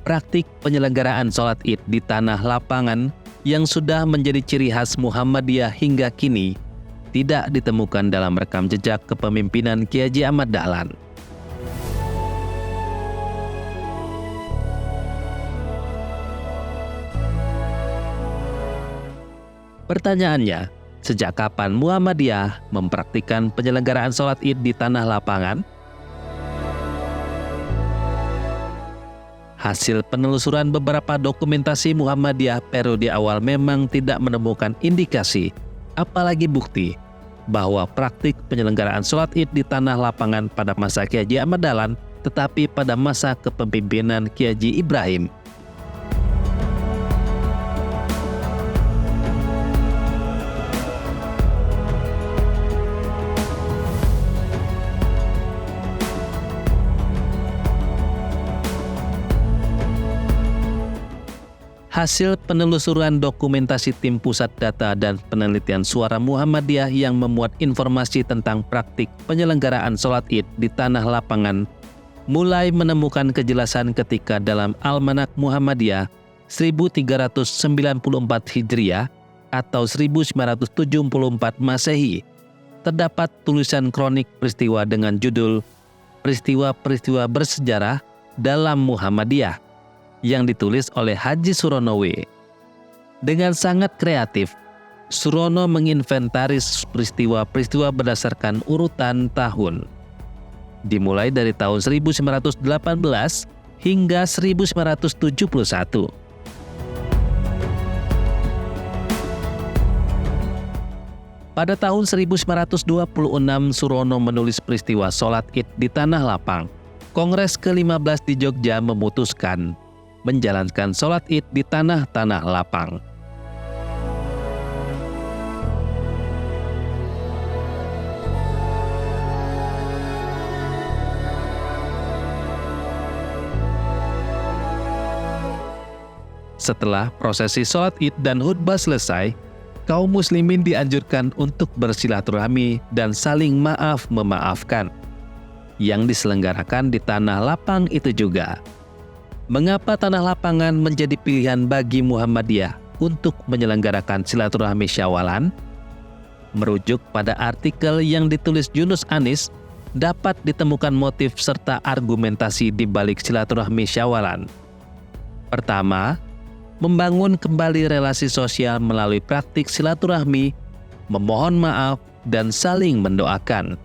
Praktik penyelenggaraan sholat Id di tanah lapangan yang sudah menjadi ciri khas Muhammadiyah hingga kini tidak ditemukan dalam rekam jejak kepemimpinan Kiai Haji Ahmad Dahlan. Pertanyaannya, sejak kapan Muhammadiyah mempraktikkan penyelenggaraan sholat Id di tanah lapangan? Hasil penelusuran beberapa dokumentasi Muhammadiyah periode awal memang tidak menemukan indikasi, apalagi bukti, bahwa praktik penyelenggaraan sholat Id di tanah lapangan pada masa Kiai Haji Ahmad Dahlan, tetapi pada masa kepemimpinan Kiai Haji Ibrahim. Hasil penelusuran dokumentasi Tim Pusat Data dan Penelitian Suara Muhammadiyah yang memuat informasi tentang praktik penyelenggaraan sholat Id di tanah lapangan mulai menemukan kejelasan ketika dalam Almanak Muhammadiyah 1394 Hijriah atau 1974 Masehi terdapat tulisan kronik peristiwa dengan judul Peristiwa-peristiwa bersejarah dalam Muhammadiyah yang ditulis oleh Haji Surono W. Dengan sangat kreatif, Surono menginventaris peristiwa-peristiwa berdasarkan urutan tahun, dimulai dari tahun 1918 hingga 1971. Pada tahun 1926, Surono menulis peristiwa sholat Id di Tanah Lapang. Kongres ke-15 di Jogja memutuskan menjalankan sholat Id di tanah-tanah lapang. Setelah prosesi sholat Id dan khutbah selesai, kaum muslimin dianjurkan untuk bersilaturahmi dan saling maaf-memaafkan, yang diselenggarakan di tanah lapang itu juga. Mengapa tanah lapangan menjadi pilihan bagi Muhammadiyah untuk menyelenggarakan silaturahmi Syawalan? Merujuk pada artikel yang ditulis Yunus Anis, dapat ditemukan motif serta argumentasi di balik silaturahmi Syawalan. Pertama, membangun kembali relasi sosial melalui praktik silaturahmi, memohon maaf, dan saling mendoakan.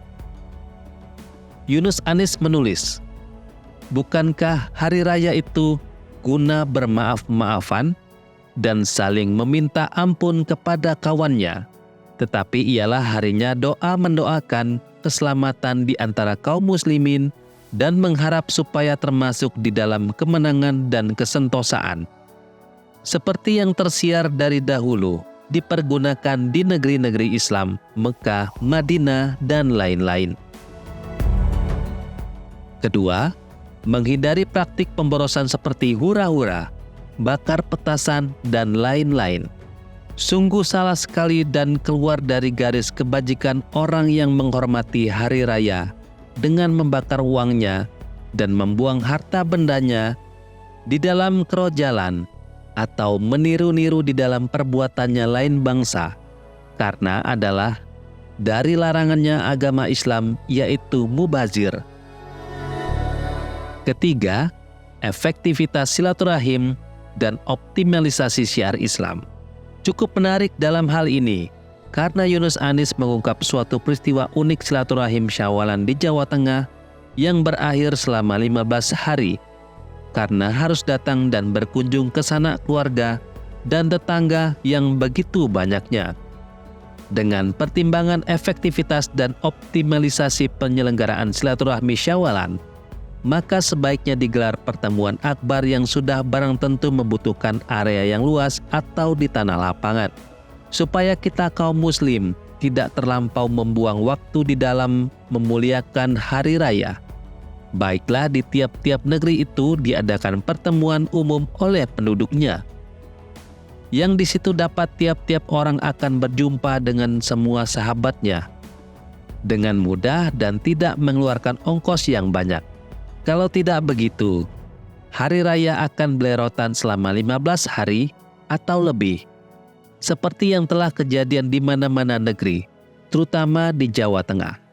Yunus Anis menulis, bukankah hari raya itu guna bermaaf-maafan dan saling meminta ampun kepada kawannya, tetapi ialah harinya doa mendoakan keselamatan di antara kaum muslimin dan mengharap supaya termasuk di dalam kemenangan dan kesentosaan. Seperti yang tersiar dari dahulu, dipergunakan di negeri-negeri Islam, Mekah, Madinah, dan lain-lain. Kedua, menghindari praktik pemborosan seperti hura-hura, bakar petasan, dan lain-lain. Sungguh salah sekali dan keluar dari garis kebajikan orang yang menghormati hari raya dengan membakar uangnya dan membuang harta bendanya di dalam kerojalan atau meniru-niru di dalam perbuatannya lain bangsa, karena adalah dari larangannya agama Islam, yaitu mubazir. Ketiga, efektivitas silaturahim dan optimalisasi syiar Islam. Cukup menarik dalam hal ini, karena Yunus Anis mengungkap suatu peristiwa unik silaturahim Syawalan di Jawa Tengah yang berakhir selama 15 hari, karena harus datang dan berkunjung ke sanak keluarga dan tetangga yang begitu banyaknya. Dengan pertimbangan efektivitas dan optimalisasi penyelenggaraan silaturahmi Syawalan, maka sebaiknya digelar pertemuan akbar yang sudah barang tentu membutuhkan area yang luas atau di tanah lapangan, supaya kita kaum muslim tidak terlampau membuang waktu di dalam memuliakan hari raya. Baiklah di tiap-tiap negeri itu diadakan pertemuan umum oleh penduduknya, yang di situ dapat tiap-tiap orang akan berjumpa dengan semua sahabatnya dengan mudah dan tidak mengeluarkan ongkos yang banyak. Kalau tidak begitu, hari raya akan belerotan selama 15 hari atau lebih. Seperti yang telah kejadian di mana-mana negeri, terutama di Jawa Tengah.